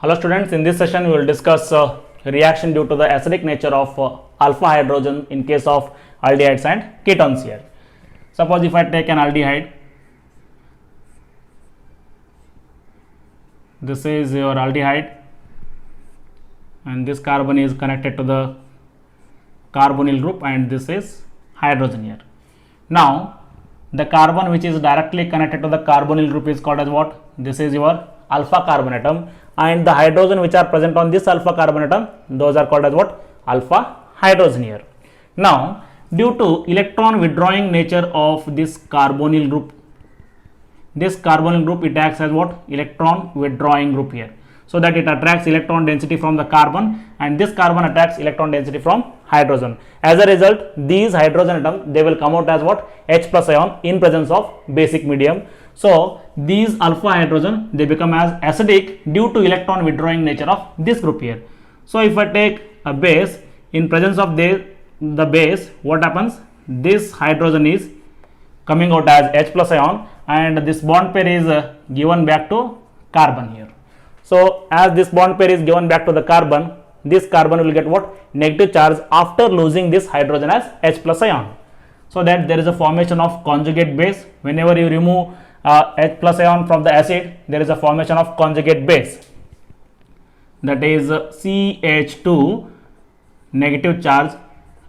Hello students, in this session we will discuss reaction due to the acidic nature of alpha hydrogen in case of aldehydes and ketones here. Suppose if I take an aldehyde, this is your aldehyde and this carbon is connected to the carbonyl group and this is hydrogen here. Now the carbon which is directly connected to the carbonyl group is called as what? This is your alpha carbon atom, and the hydrogen which are present on this alpha carbon atom, those are called as what? Alpha hydrogen here. Now due to electron withdrawing nature of this carbonyl group, it acts as what? Electron withdrawing group here, so that it attracts electron density from the carbon and this carbon attracts electron density from hydrogen. As a result, these hydrogen atoms, they will come out as what? H plus ion in presence of basic medium. So these alpha hydrogen, they become as acidic due to electron withdrawing nature of this group here. So if I take a base, in presence of the base, what happens? This hydrogen is coming out as H plus ion and this bond pair is given back to carbon here. So as this bond pair is given back to the carbon, this carbon will get what? Negative charge after losing this hydrogen as H plus ion. So that there is a formation of conjugate base. Whenever you remove H plus ion from the acid, there is a formation of conjugate base, that is CH2 negative charge,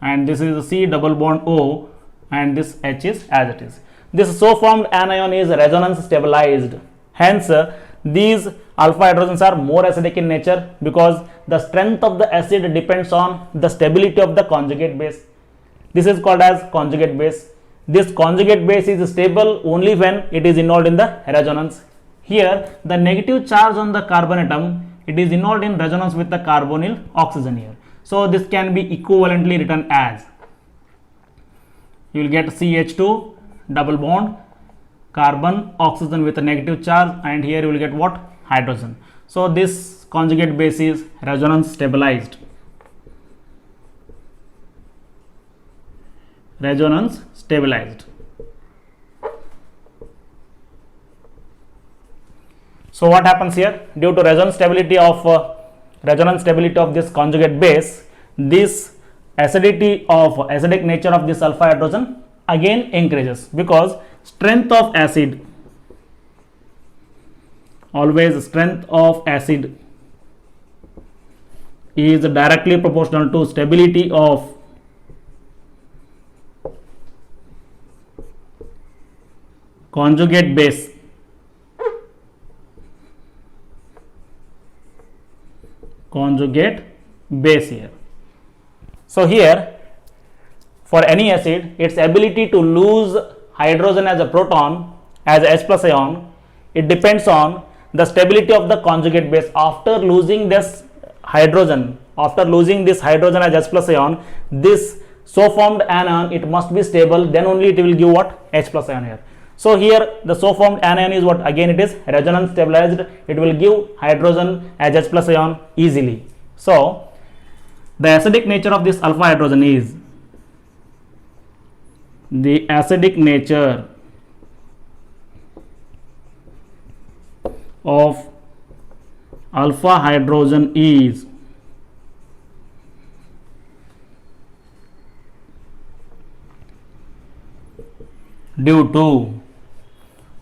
and this is C double bond O and this H is as it is. This so formed anion is resonance stabilized. Hence these alpha hydrogens are more acidic in nature because the strength of the acid depends on the stability of the conjugate base. This is called as conjugate base. This conjugate base is stable only when it is involved in the resonance. Here the negative charge on the carbon atom, it is involved in resonance with the carbonyl oxygen here. So this can be equivalently written as, you will get CH2 double bond carbon oxygen with a negative charge, and here you will get what? Hydrogen. So this conjugate base is resonance stabilized. Resonance stabilized. So what happens here? Due to resonance stability of this conjugate base, this acidic nature of this alpha hydrogen again increases, because strength of acid, always strength of acid is directly proportional to stability of conjugate base. Conjugate base here. So here for any acid, its ability to lose hydrogen as a proton as H plus ion, it depends on the stability of the conjugate base. After losing this hydrogen as H plus ion, this so formed anion, it must be stable, then only it will give what? H plus ion here. So here the so formed anion is what? Again it is resonance stabilized, it will give hydrogen as H plus ion easily. So the acidic nature of this alpha hydrogen is, the acidic nature of alpha hydrogen is due to,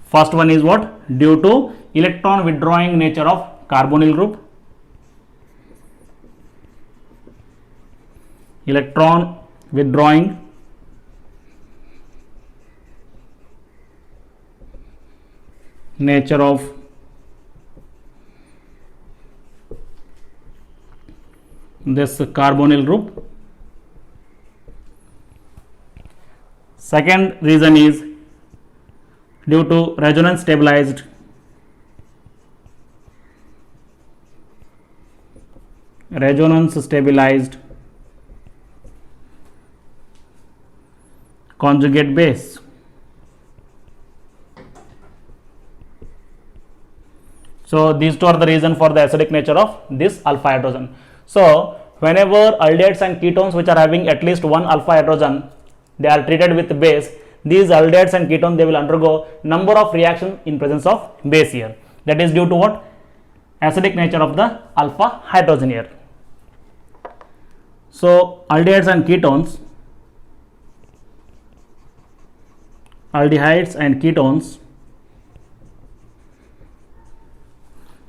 first one is what? Due to electron withdrawing nature of carbonyl group. Electron withdrawing nature of this carbonyl group. Second reason is due to resonance stabilized conjugate base. So these two are the reason for the acidic nature of this alpha hydrogen. So whenever aldehydes and ketones which are having at least one alpha hydrogen, they are treated with base, these aldehydes and ketones, they will undergo number of reactions in presence of base here. That is due to what? acidic nature of the alpha hydrogen here. So aldehydes and ketones,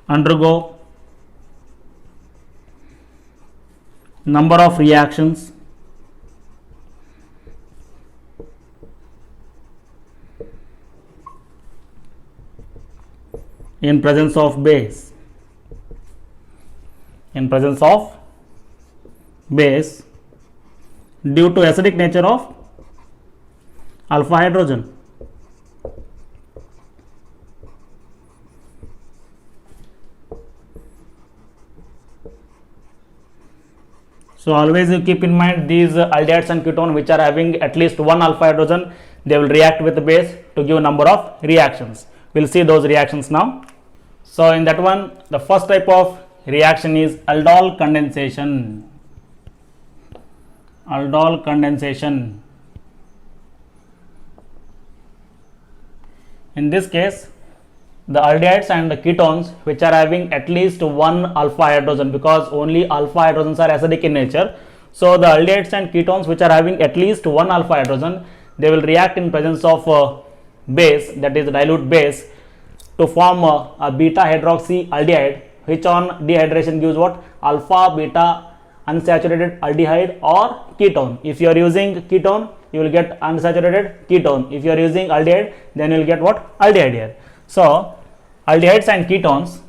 undergo number of reactions in presence of base, due to acidic nature of alpha hydrogen. So always you keep in mind these aldehydes and ketone which are having at least one alpha hydrogen, they will react with the base to give number of reactions. We will see those reactions now. So in that one, the first type of reaction is aldol condensation. In this case, the aldehydes and the ketones which are having at least one alpha hydrogen, because only alpha hydrogens are acidic in nature. So the aldehydes and ketones which are having at least one alpha hydrogen, they will react in presence of base, that is dilute base, to form a beta hydroxy aldehyde, which on dehydration gives what? Alpha beta unsaturated aldehyde or ketone. If you are using ketone, you will get unsaturated ketone. If you are using aldehyde, then you will get what? Aldehyde here. So aldehydes and ketones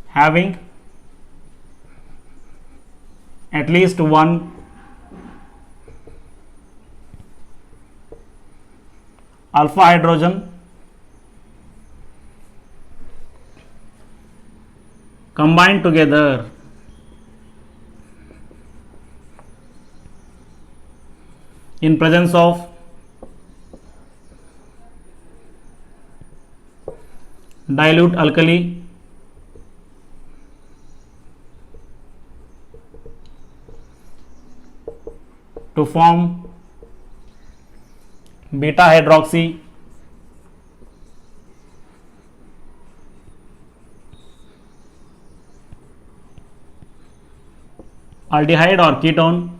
having at least one alpha hydrogen combined together in presence of dilute alkali to form beta hydroxy aldehyde or ketone,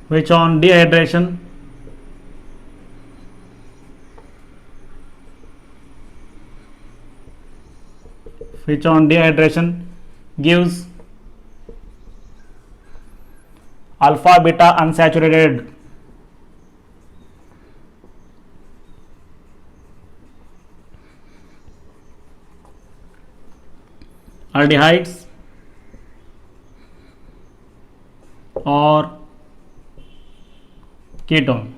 which on dehydration gives alpha beta unsaturated aldehydes or ketone.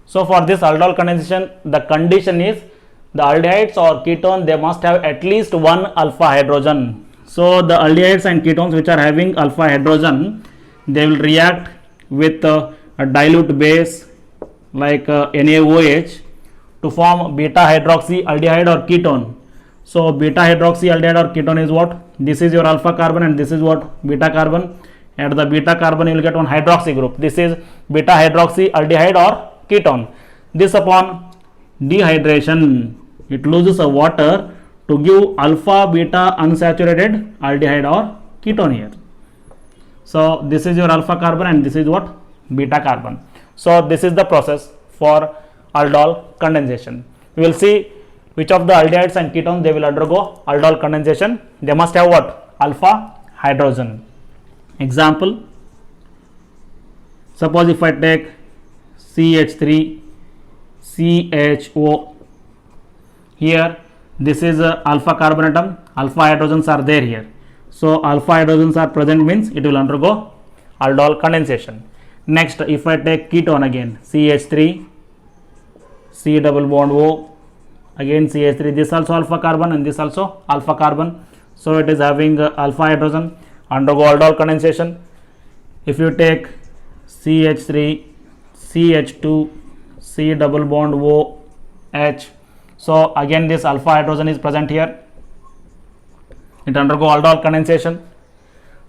So for this aldol condensation, the condition is the aldehydes or ketone, they must have at least one alpha hydrogen. So the aldehydes and ketones which are having alpha hydrogen, they will react with a dilute base like NaOH to form beta hydroxy aldehyde or ketone. So beta hydroxy aldehyde or ketone is what? This is your alpha carbon and this is what? Beta carbon. At the beta carbon you will get one hydroxy group. This is beta hydroxy aldehyde or ketone. This upon dehydration, it loses a water to give alpha beta unsaturated aldehyde or ketone here. So this is your alpha carbon and this is what? Beta carbon. So this is the process for aldol condensation. We will see which of the aldehydes and ketones they will undergo aldol condensation. They must have what? Alpha hydrogen. Example, suppose if I take CH3 CHO, here this is a alpha carbon atom, alpha hydrogens are there here. So alpha hydrogens are present means it will undergo aldol condensation. Next, if I take ketone again, CH3 C double bond O, again CH3, this also alpha carbon and this also alpha carbon. So it is having alpha hydrogen, undergo aldol condensation. If you take CH3 CH2 C double bond O H, so again this alpha hydrogen is present here, it undergo aldol condensation.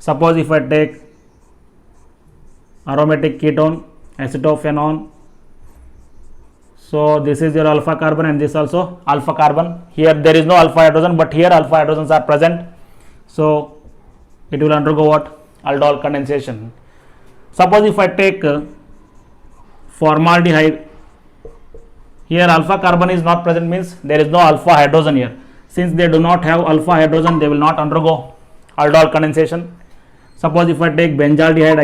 Suppose if I take aromatic ketone acetophenone, so this is your alpha carbon and this also alpha carbon. Here there is no alpha hydrogen, but here alpha hydrogens are present, so it will undergo what? Aldol condensation. Suppose if I take formaldehyde, here alpha carbon is not present, means there is no alpha hydrogen here. Since they do not have alpha hydrogen, they will not undergo aldol condensation. Suppose if I take benzaldehyde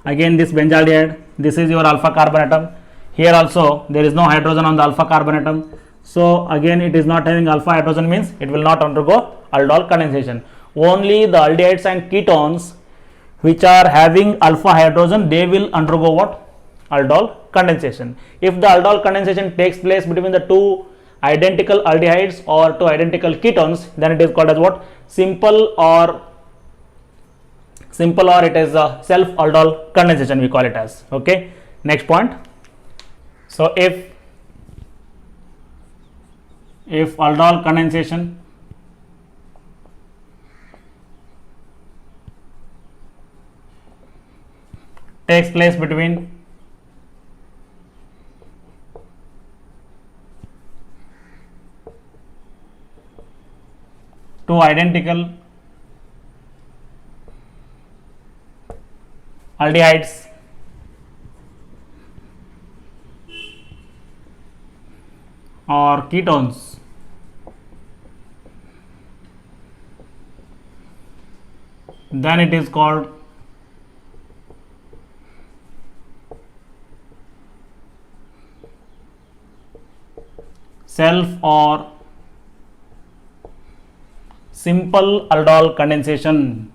again this benzaldehyde, this is your alpha carbon atom. Here also there is no hydrogen on the alpha carbon atom, so again it is not having alpha hydrogen, means it will not undergo aldol condensation. Only the aldehydes and ketones which are having alpha hydrogen, they will undergo what? Aldol condensation. If the aldol condensation takes place between the two identical aldehydes or two identical ketones, then it is called as what? Simple or it is a self aldol condensation, we call it as. Okay, next point. So if aldol condensation takes place between two identical aldehydes or ketones, then it is called self or simple aldol condensation.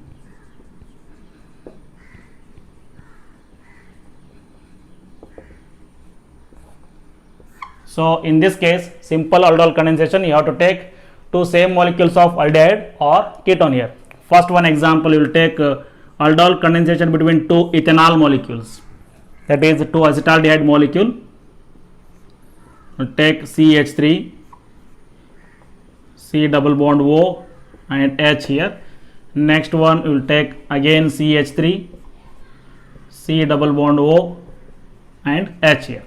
So in this case, simple aldol condensation, you have to take two same molecules of aldehyde or ketone here. First one example, you will take aldol condensation between two ethanol molecules, that is two acetaldehyde molecule. Take CH3, C double bond O and H here. Next one you will take again CH3, C double bond O and H here.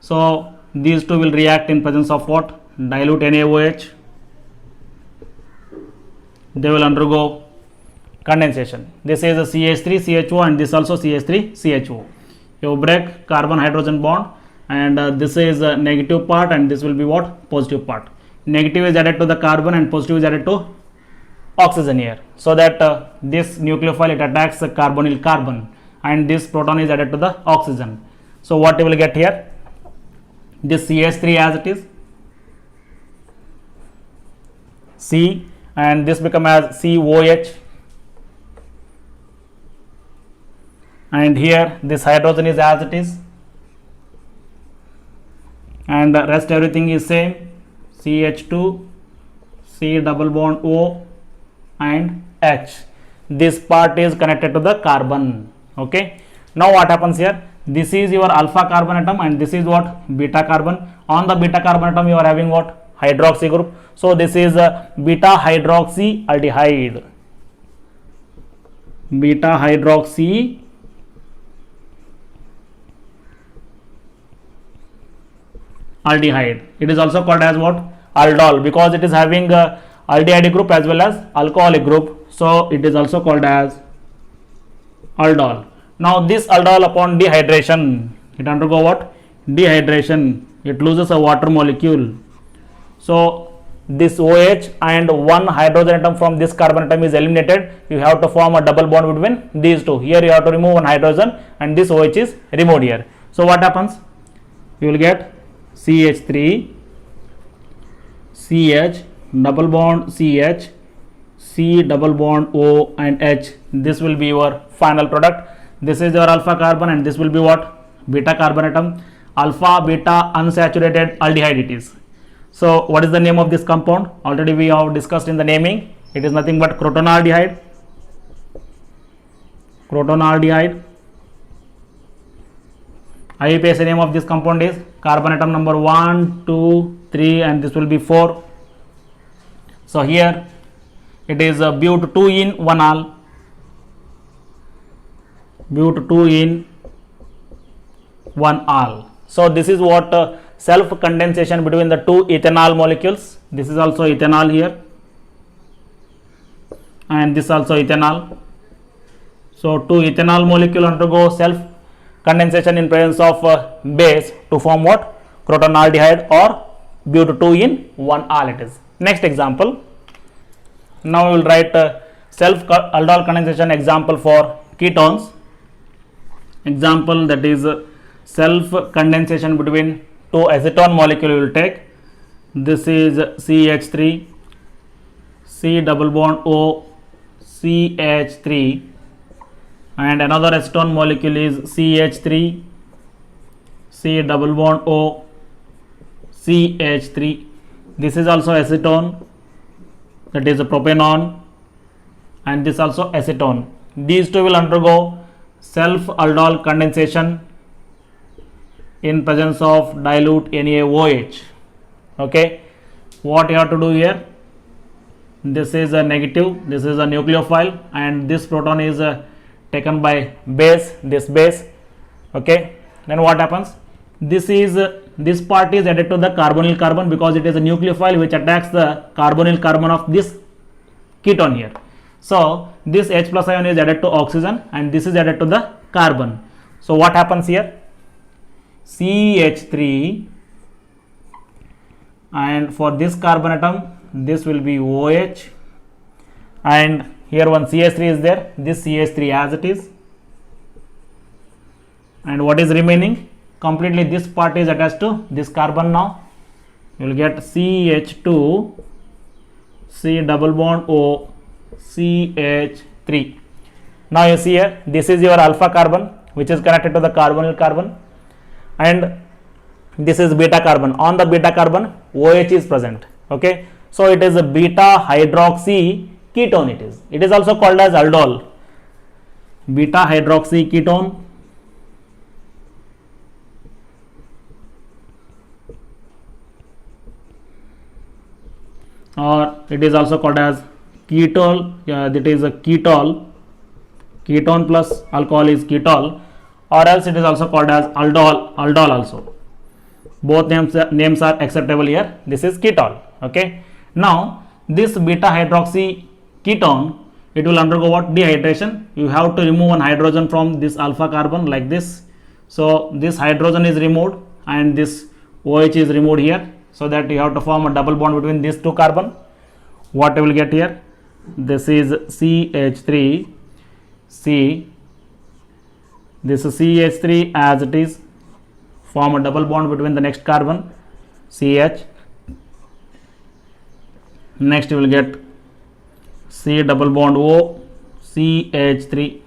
So these two will react in presence of what? Dilute NaOH. They will undergo condensation. This is a CH3 CHO and this also CH3 CHO. You break carbon hydrogen bond, and this is a negative part and this will be what? Positive part. Negative is added to the carbon and positive is added to oxygen here, so that this nucleophile, it attacks the carbonyl carbon and this proton is added to the oxygen. So what you will get here? This CH3 as it is C, and this become as COH, and here this hydrogen is as it is, and the rest everything is same, CH2, C double bond O and H. This part is connected to the carbon. Okay, now what happens here? This is your alpha carbon atom and this is what? Beta carbon. On the beta carbon atom you are having what? Hydroxy group. So this is a beta hydroxy aldehyde. Beta hydroxy aldehyde. It is also called as what? Aldol, because it is having aldehyde group as well as alcoholic group. So it is also called as aldol. Now this aldol upon dehydration, it undergo what? Dehydration. It loses a water molecule. So this OH and one hydrogen atom from this carbon atom is eliminated. You have to form a double bond between these two. Here you have to remove one hydrogen and this OH is removed here. So what happens? You will get CH3, CH, double bond CH, C double bond O and H. This will be your final product. This is your alpha carbon and this will be what? Beta carbon atom. Alpha beta unsaturated aldehyde it is. So what is the name of this compound? Already we have discussed in the naming. It is nothing but crotonaldehyde. Crotonaldehyde. IUPAC name of this compound is carbon atom number 1, 2, 3 and this will be 4. So here it is but 2 in 1 all, but 2 in 1 all. So this is what self condensation between the two ethanol molecules. This is also ethanol here, and this also ethanol. So two ethanol molecule undergo self condensation in presence of base to form what? Crotonaldehyde or but 2 in 1 all it is. Next example. Now we will write self aldol condensation example for ketones. Example, that is self condensation between two acetone molecule we will take. This is CH3, C double bond O, CH3, and another acetone molecule is CH3, C double bond O, CH3. This is also acetone, that is a propanone, and this also acetone. These two will undergo self aldol condensation in presence of dilute NaOH. Okay, what you have to do here? This is a negative, this is a nucleophile, and this proton is taken by base, this base. Okay, then what happens? This part is added to the carbonyl carbon because it is a nucleophile which attacks the carbonyl carbon of this ketone here. So this H plus ion is added to oxygen and this is added to the carbon. So what happens here? CH3, and for this carbon atom this will be OH, and here one CH3 is there, this CH3 as it is, and what is remaining? Completely this part is attached to this carbon. Now you will get CH2, C double bond O, CH3. Now you see here, this is your alpha carbon which is connected to the carbonyl carbon, and this is beta carbon. On the beta carbon OH is present. Okay, so it is a beta hydroxy ketone. It is also called as aldol, beta hydroxy ketone, or it is also called as ketol. That is a ketol, ketone plus alcohol is ketol, or else it is also called as aldol also. Both names are acceptable here. This is ketol. Okay, now this beta hydroxy ketone, it will undergo what? Dehydration. You have to remove one hydrogen from this alpha carbon like this. So this hydrogen is removed and this OH is removed here, so that you have to form a double bond between these two carbon. What you will get here? This is CH3, C, this is CH3 as it is, form a double bond between the next carbon, CH. Next you will get C double bond O, CH3,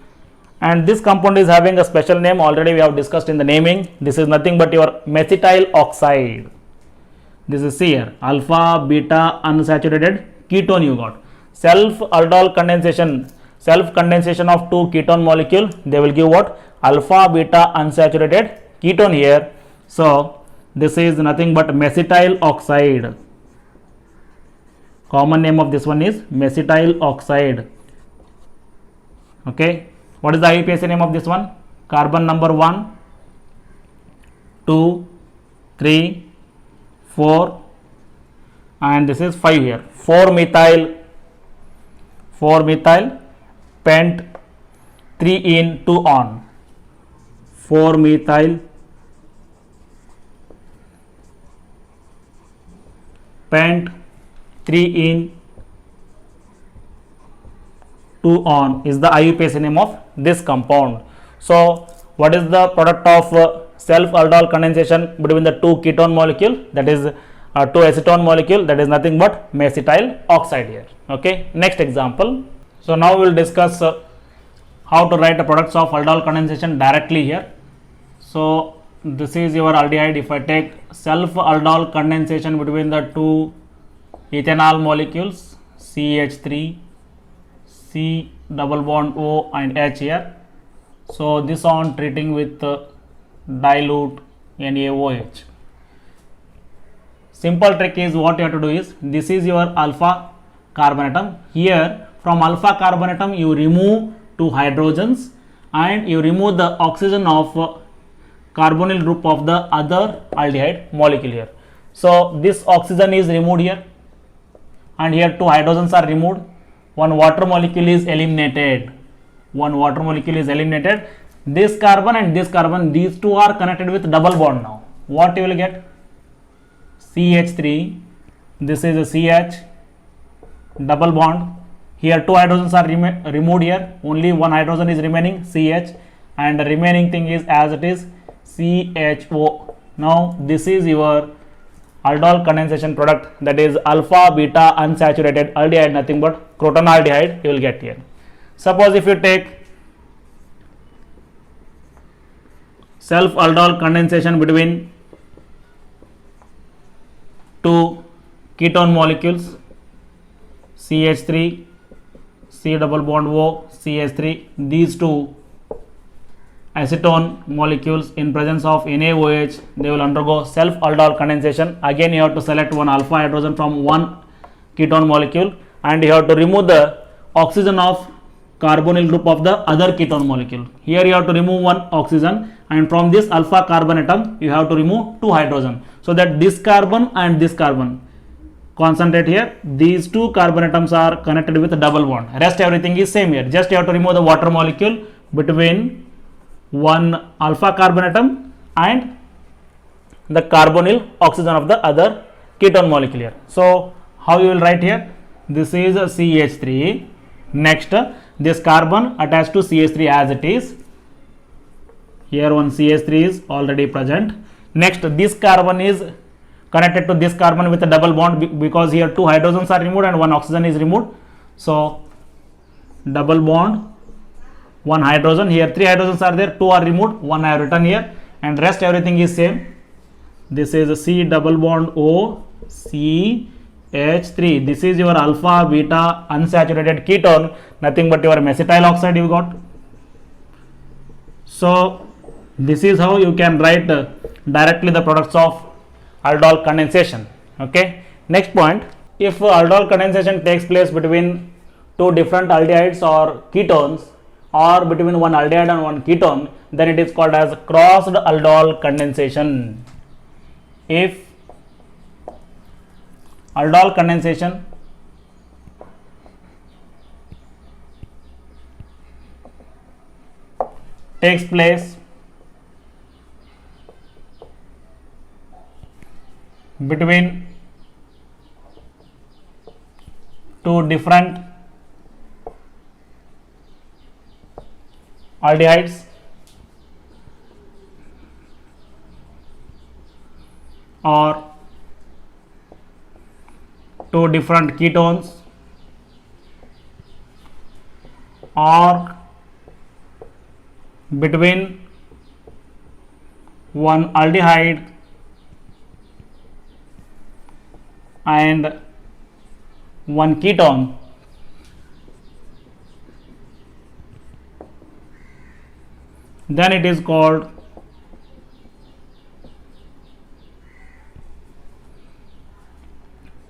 and this compound is having a special name. Already we have discussed in the naming. This is nothing but your methyl oxide. This is here, alpha beta unsaturated ketone you got. Self aldol condensation, self condensation of two ketone molecule, they will give what? Alpha beta unsaturated ketone here. So this is nothing but methyl oxide. Common name of this one is methyl oxide. Okay, what is the IUPAC name of this one? Carbon number 1, 2, 3, 4, and this is 5 here. 4-methyl pent 3 in 2 on. 4-methyl pent 3 in 2 on is the IUPAC name of this compound. So what is the product of self aldol condensation between the two ketone molecule, that is two acetone molecule, that is nothing but methyl oxide here. Okay, next example. So now we will discuss how to write the products of aldol condensation directly here. So this is your aldehyde. If I take self aldol condensation between the two ethanol molecules, CH3, C double bond O and H here. So this on treating with dilute NaOH. Simple trick is what you have to do is, this is your alpha carbon atom. Here from alpha carbon atom you remove 2 hydrogens and you remove the oxygen of carbonyl group of the other aldehyde molecule here. So this oxygen is removed here and here 2 hydrogens are removed, one water molecule is eliminated, this carbon and this carbon, these two are connected with double bond. Now what you will get? CH3, this is a CH, double bond, here 2 hydrogens are removed, here only one hydrogen is remaining, CH, and the remaining thing is as it is, CHO. Now this is your aldol condensation product, that is alpha beta unsaturated aldehyde, nothing but crotonaldehyde you will get here. Suppose if you take self aldol condensation between two ketone molecules, CH3, C double bond O, CH3, these two acetone molecules in presence of NaOH, they will undergo self aldol condensation. Again you have to select one alpha hydrogen from one ketone molecule and you have to remove the oxygen of carbonyl group of the other ketone molecule. Here you have to remove one oxygen and from this alpha carbon atom you have to remove 2 hydrogen, so that this carbon and this carbon concentrate here, these 2 carbon atoms are connected with a double bond, rest everything is same here, just you have to remove the water molecule between one alpha carbon atom and the carbonyl oxygen of the other ketone molecule here. So how you will write here? This is a CH3, next this carbon attached to CH3 as it is, here one CH3 is already present, next this carbon is connected to this carbon with a double bond because here 2 hydrogens are removed and one oxygen is removed, so double bond, one hydrogen, here 3 hydrogens are there, 2 are removed, 1 I have written here, and rest everything is same. This is a C double bond O, CH3, this is your alpha beta unsaturated ketone, nothing but your acetyl oxide you got. So this is how you can write directly the products of aldol condensation. Okay, next point, if aldol condensation takes place between two different aldehydes or ketones, or between one aldehyde and one ketone, then it is called as crossed aldol condensation. If aldol condensation takes place between two different aldehydes or two different ketones or between one aldehyde and one ketone, then it is called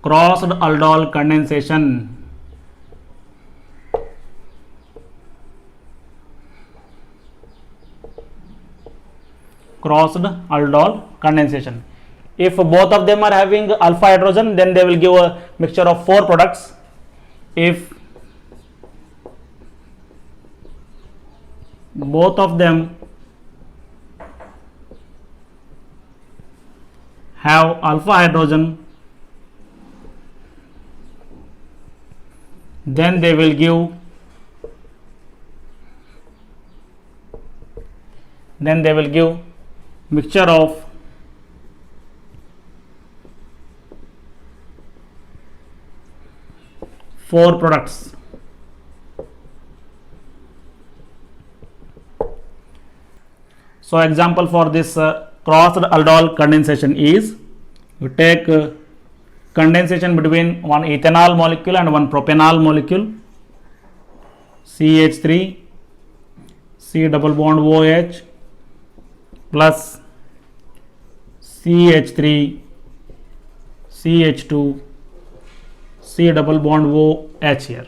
crossed aldol condensation. Crossed aldol condensation. If both of them are having alpha hydrogen, then they will give a mixture of 4 products. If both of them have alpha hydrogen, then they will give mixture of 4 products. So example for this crossed aldol condensation is, you take condensation between one ethanol molecule and one propanol molecule, CH3, C double bond OH plus CH3, CH2, C double bond O H here.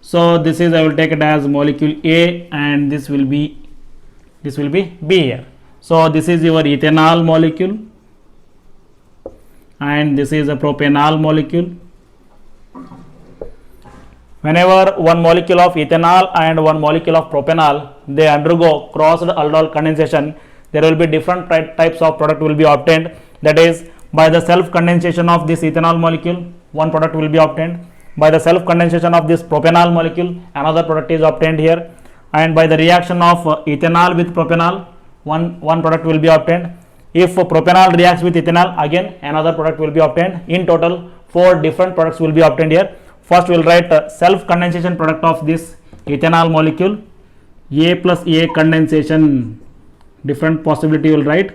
So this is, I will take it as molecule A, and this will be B here. So this is your ethanol molecule, and this is a propanol molecule. Whenever one molecule of ethanol and one molecule of propanol, they undergo crossed aldol condensation, there will be different types of product will be obtained. That is, by the self condensation of this ethanol molecule, one product will be obtained. By the self condensation of this propanol molecule, another product is obtained here. And by the reaction of ethanol with propanol, one product will be obtained. If propanol reacts with ethanol, again another product will be obtained. In total, 4 different products will be obtained here. First, we will write self condensation product of this ethanol molecule, A plus A condensation. Different possibility will write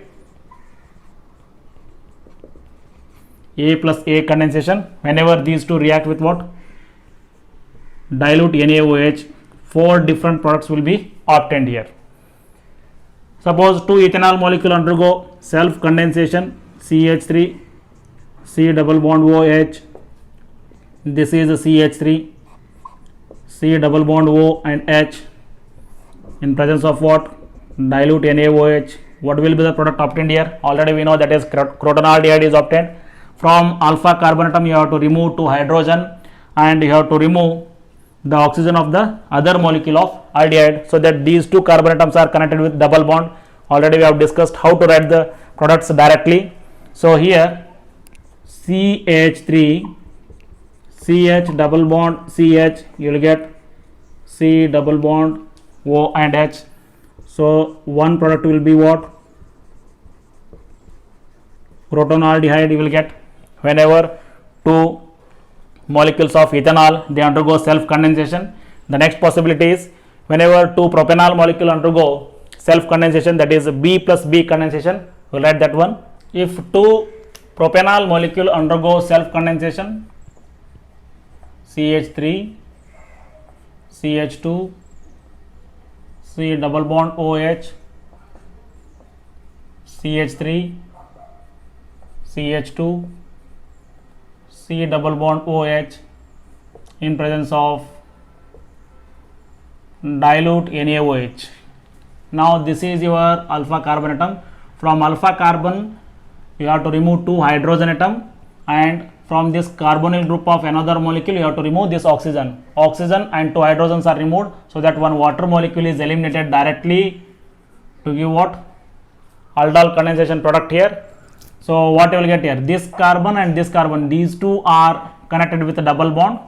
A plus A condensation. Whenever these two react with what? Dilute NaOH, 4 different products will be obtained here. Suppose 2 ethanol molecule undergo self condensation, CH3, C double bond OH, this is a CH3, C double bond O and H, in presence of what? Dilute NaOH. What will be the product obtained here? Already we know that is crotonaldehyde is obtained. From alpha carbon atom you have to remove 2 hydrogen, and you have to remove the oxygen of the other molecule of aldehyde, so that these 2 carbon atoms are connected with double bond. Already we have discussed how to write the products directly. So here CH3, CH double bond CH, you will get C double bond O and H. So one product will be what? Crotonaldehyde you will get. Whenever 2 molecules of ethanol they undergo self condensation, the next possibility is whenever 2 propanol molecule undergo self condensation, that is B plus B condensation, we will write that one. If 2 propanol molecule undergo self condensation, CH3, CH2, C double bond OH, CH3, CH2, C double bond OH, in presence of dilute NaOH. Now this is your alpha carbon atom. From alpha carbon you have to remove 2 hydrogen atom, and from this carbonyl group of another molecule you have to remove this oxygen. Oxygen and 2 hydrogens are removed, so that one water molecule is eliminated directly to give what? Aldol condensation product here. So what you will get here? This carbon and this carbon, these 2 are connected with a double bond.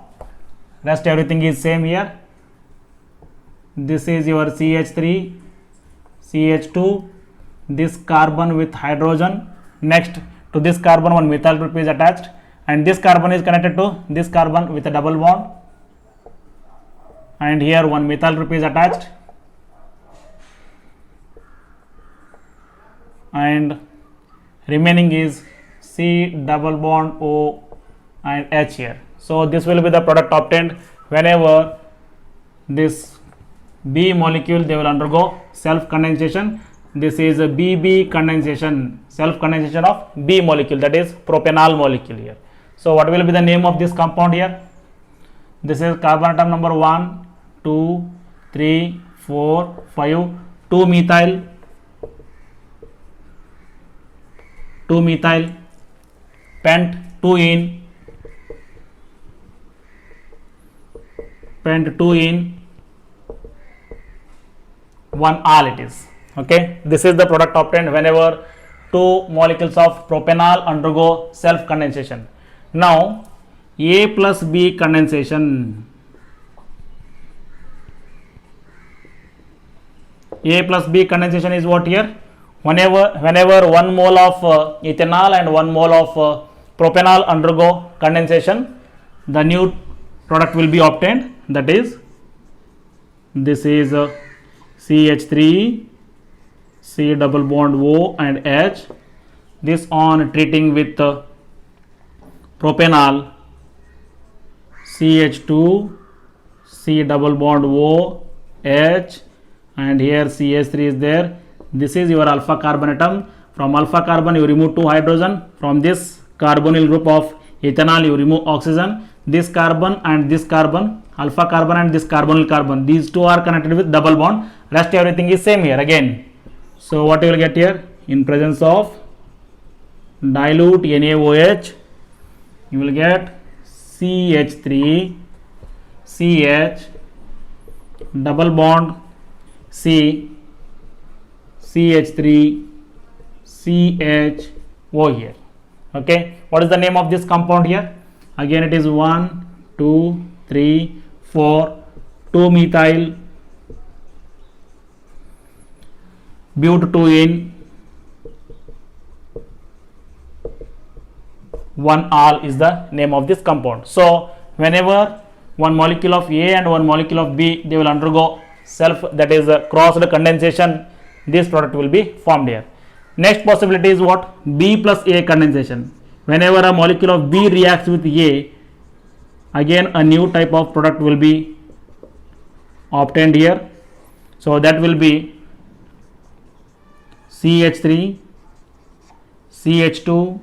Rest everything is same here. This is your CH3, CH2, this carbon with hydrogen. Next to this carbon one methyl group is attached, and this carbon is connected to this carbon with a double bond, and here one methyl group is attached, and remaining is C double bond O and H here. So this will be the product obtained whenever this B molecule they will undergo self condensation. This is a BB condensation, self condensation of B molecule, that is propanol molecule here. So what will be the name of this compound here? This is carbon atom number 1, 2, 3, 4, 5, 2 methyl, pent 2 in, pent 2 in, 1 all it is. Okay, this is the product obtained whenever 2 molecules of propanol undergo self condensation. Now A plus B condensation. A plus B condensation is what here? Whenever 1 mole of ethanol and 1 mole of propanol undergo condensation, the new product will be obtained, that is this is CH3, C double bond O and H. This on treating with propanol, CH2, C double bond O, H, and here CH3 is there. This is your alpha carbon atom. From alpha carbon you remove 2 hydrogen. From this carbonyl group of ethanol you remove oxygen. this carbon and this carbon, alpha carbon and this carbonyl carbon, these two are connected with double bond, rest everything is same here again. So what you will get here, in presence of dilute NaOH, you will get CH3 CH double bond C CH3 CHO here. Okay, what is the name of this compound here? Again it is 1 2 3 4 2 methyl but2ene 1 al is the name of this compound. So whenever one molecule of A and one molecule of B, they will undergo self, that is crossed condensation, this product will be formed here. Next possibility is what? B plus A condensation. Whenever a molecule of B reacts with A, again a new type of product will be obtained here. So that will be CH3 CH2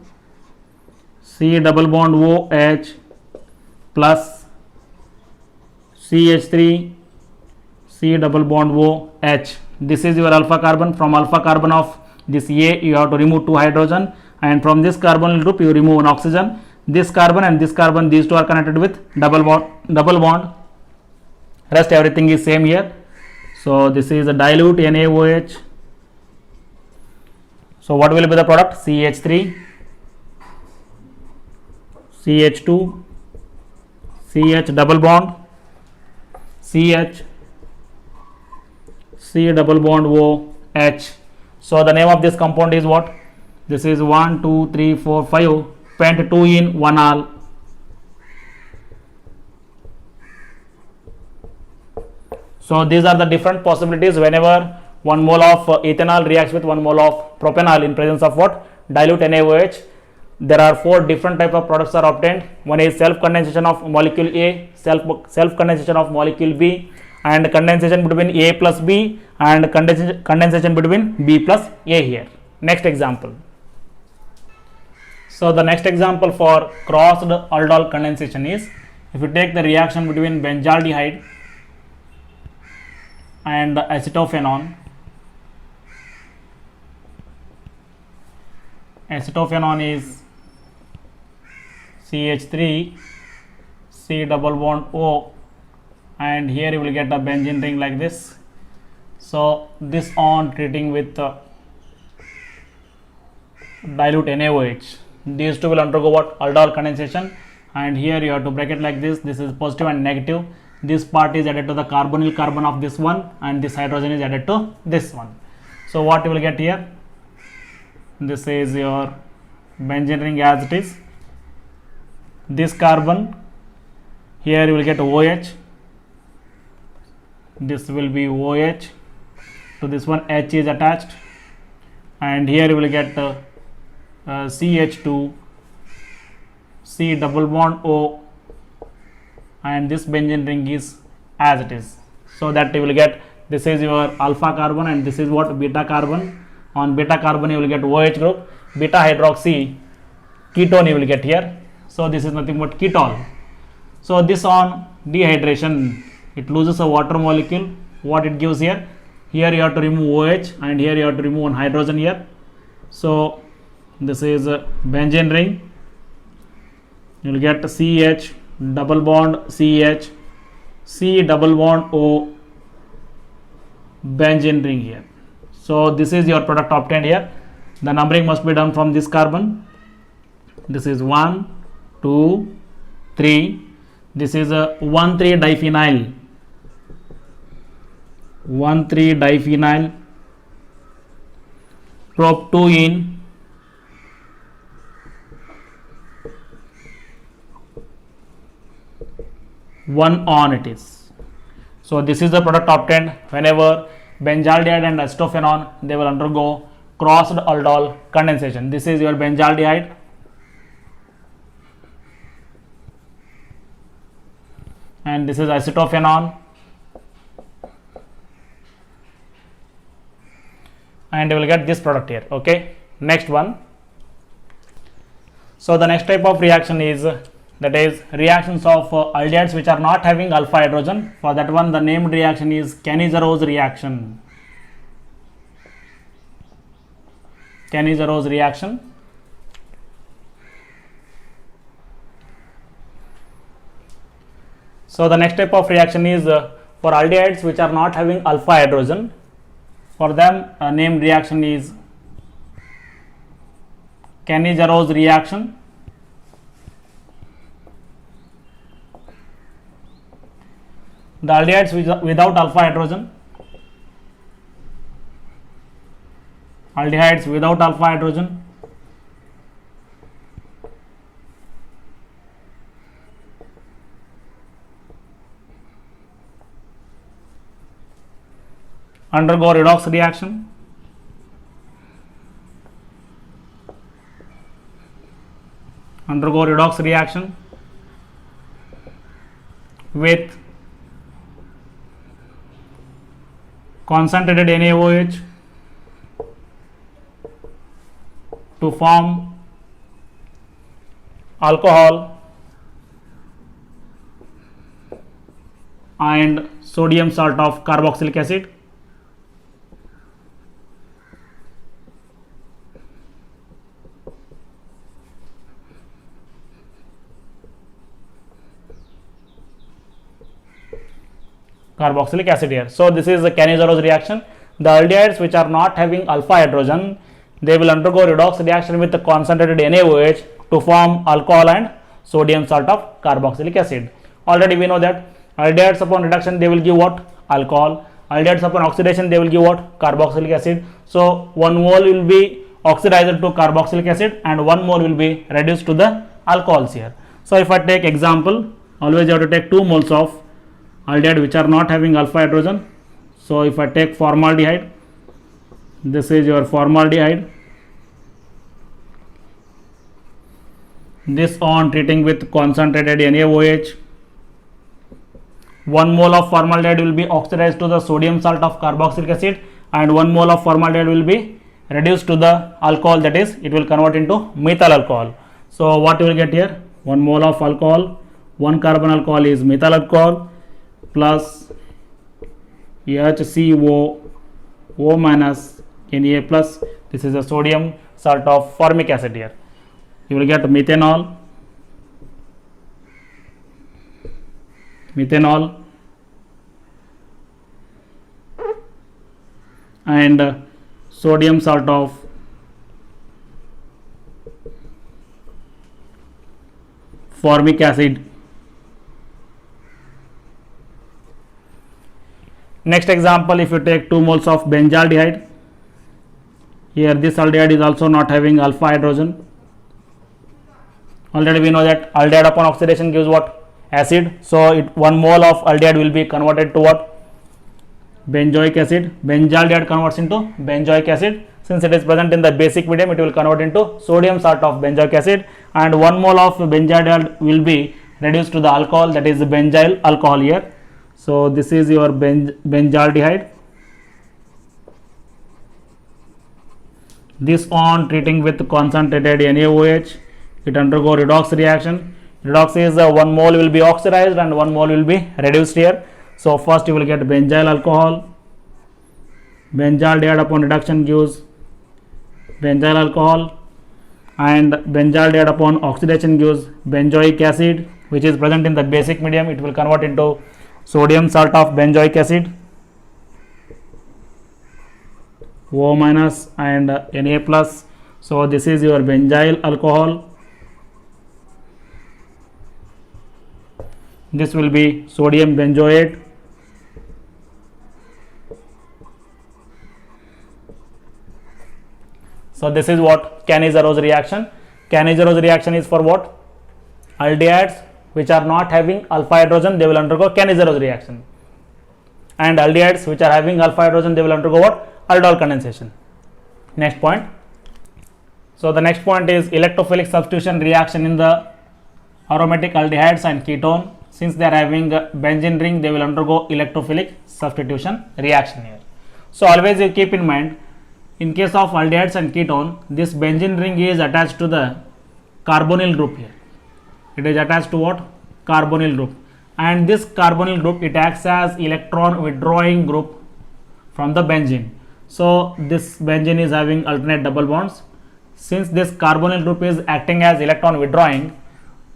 C double bond OH plus CH3 C double bond OH. This is your alpha carbon. From alpha carbon of this A, you have to remove 2 hydrogen, and from this carbonyl group you remove 1 oxygen. This carbon and this carbon, these two are connected with double bond. Rest everything is same here. So this is a dilute NaOH. So what will be the product? CH3 CH2 CH double bond CH C double bond OH. So the name of this compound is what? This is 1 2 3 4 5 pent2ene 1 al. So these are the different possibilities whenever 1 mole of ethanol reacts with 1 mole of propanol in presence of what? Dilute NaOH. There are 4 different type of products are obtained. One is self condensation of molecule A, self condensation of molecule B, and condensation between A plus B, and condensation between B plus A here. Next example. So the next example for crossed aldol condensation is, if you take the reaction between benzaldehyde and acetophenone. Acetophenone is CH3 C double bond O, and here you will get a benzene ring like this. So this on treating with dilute NaOH, these two will undergo what? Aldol condensation, and here you have to break it like this. This is positive and negative. This part is added to the carbonyl carbon of this one, and this hydrogen is added to this one. So what you will get here? This is your benzene ring as it is. This carbon, here you will get OH. This will be OH. To this one H is attached, and here you will get CH2 C double bond O, and this benzene ring is as it is. So that you will get, this is your alpha carbon and this is what? Beta carbon. On beta carbon you will get OH group, beta hydroxy ketone you will get here. So this is nothing but ketol. So this on dehydration, it loses a water molecule. What it gives here? Here you have to remove OH, and here you have to remove 1 hydrogen here. So this is a benzene ring. You will get CH double bond CH C double bond O benzene ring here. So this is your product obtained here. The numbering must be done from this carbon. This is 1 2 3. This is a 1,3-diphenyl 1,3-diphenyl prop2ene 1 on it is. So this is the product obtained whenever benzaldehyde and acetophenone, they will undergo crossed aldol condensation. This is your benzaldehyde, and this is acetophenone, and you will get this product here. Okay, next one. So the next type of reaction is that is reactions of aldehydes which are not having alpha hydrogen. For that one, the named reaction is Cannizzaro reaction. Cannizzaro reaction. So the next type of reaction is for aldehydes which are not having alpha hydrogen. For them, named reaction is Cannizzaro reaction. The aldehydes without alpha hydrogen, aldehydes without alpha hydrogen, undergo redox reaction. Undergo redox reaction with concentrated NaOH to form alcohol and sodium salt of carboxylic acid. Carboxylic acid here. So this is the Cannizzaro reaction. The aldehydes which are not having alpha hydrogen, they will undergo redox reaction with the concentrated NaOH to form alcohol and sodium salt of carboxylic acid. Already we know that aldehydes upon reduction they will give what? Alcohol. Aldehydes upon oxidation they will give what? Carboxylic acid. So 1 mole will be oxidized to carboxylic acid and 1 mole will be reduced to the alcohols here. So if I take example, always you have to take 2 moles of aldehyde which are not having alpha hydrogen. So if I take formaldehyde, this is your formaldehyde. This on treating with concentrated NaOH, 1 mole of formaldehyde will be oxidized to the sodium salt of carboxylic acid and 1 mole of formaldehyde will be reduced to the alcohol, that is it will convert into methyl alcohol. So what you will get here? 1 mole of alcohol, 1 carbon alcohol is methyl alcohol plus HCO O minus Na plus, this is a sodium salt of formic acid here. You will get methanol, and sodium salt of formic acid. Next example, if you take 2 moles of benzaldehyde, here this aldehyde is also not having alpha hydrogen. Already we know that aldehyde upon oxidation gives what? Acid. So 1 mole of aldehyde will be converted to what? Benzoic acid. Benzaldehyde converts into benzoic acid. Since it is present in the basic medium, it will convert into sodium salt of benzoic acid, and 1 mole of benzaldehyde will be reduced to the alcohol, that is the benzyl alcohol here. So this is your benzaldehyde. This on treating with concentrated NaOH, it undergo redox reaction. Redox is 1 mole will be oxidized and 1 mole will be reduced here. So first you will get benzyl alcohol. Benzaldehyde upon reduction gives benzyl alcohol, and benzaldehyde upon oxidation gives benzoic acid, which is present in the basic medium. It will convert into sodium salt of benzoic acid, O minus and Na plus. So this is your benzyl alcohol. This will be sodium benzoate. So this is what Cannizzaro reaction. Cannizzaro reaction is for what? Aldehydes which are not having alpha hydrogen, they will undergo Cannizzaro reaction, and aldehydes which are having alpha hydrogen, they will undergo what? Aldol condensation. Next point. So the next point is electrophilic substitution reaction in the aromatic aldehydes and ketone. Since they are having benzene ring, they will undergo electrophilic substitution reaction here. So always you keep in mind, in case of aldehydes and ketone, this benzene ring is attached to the carbonyl group here. it is attached to what? Carbonyl group, and this carbonyl group, it acts as electron withdrawing group from the benzene. So this benzene is having alternate double bonds. Since this carbonyl group is acting as electron withdrawing,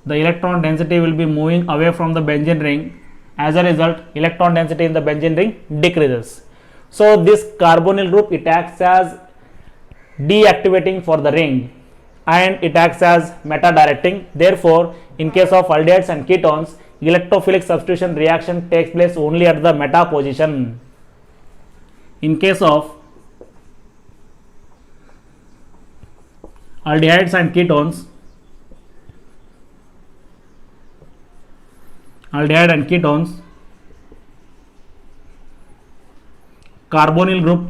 the electron density will be moving away from the benzene ring. As a result, electron density in the benzene ring decreases. So this carbonyl group, it acts as deactivating for the ring, and it acts as meta directing. Therefore, in case of aldehydes and ketones, electrophilic substitution reaction takes place only at the meta position. In case of aldehydes and ketones, carbonyl group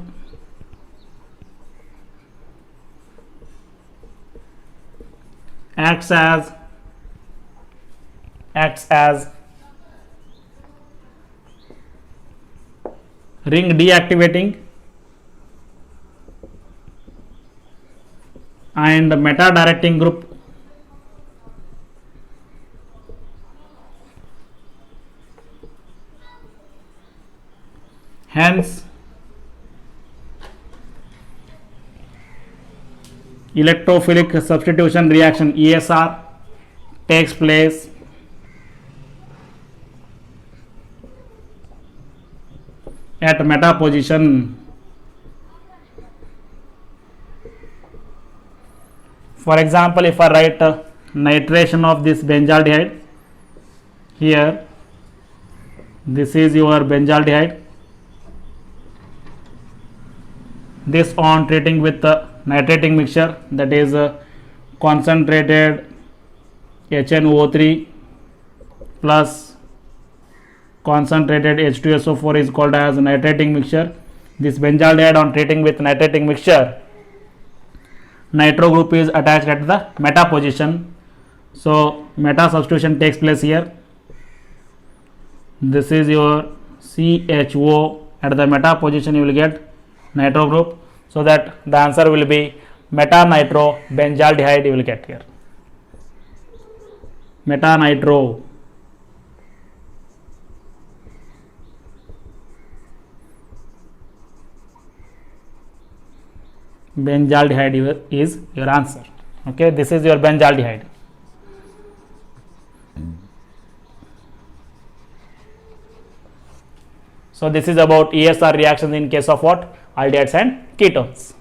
acts as ring deactivating and meta directing group. Hence, electrophilic substitution reaction ESR takes place at meta position. For example, if I write nitration of this benzaldehyde here, this is your benzaldehyde. This on treating with the nitrating mixture, that is concentrated HNO3 plus concentrated H2SO4 is called as nitrating mixture. This benzaldehyde on treating with nitrating mixture, nitro group is attached at the meta position. So meta substitution takes place here. This is your CHO. At the meta position you will get nitro group, so that the answer will be meta nitro benzaldehyde. You will get here meta nitro benzaldehyde is your answer. Okay, this is your benzaldehyde. So this is about ESR reactions in case of what? Aldehydes and ketones.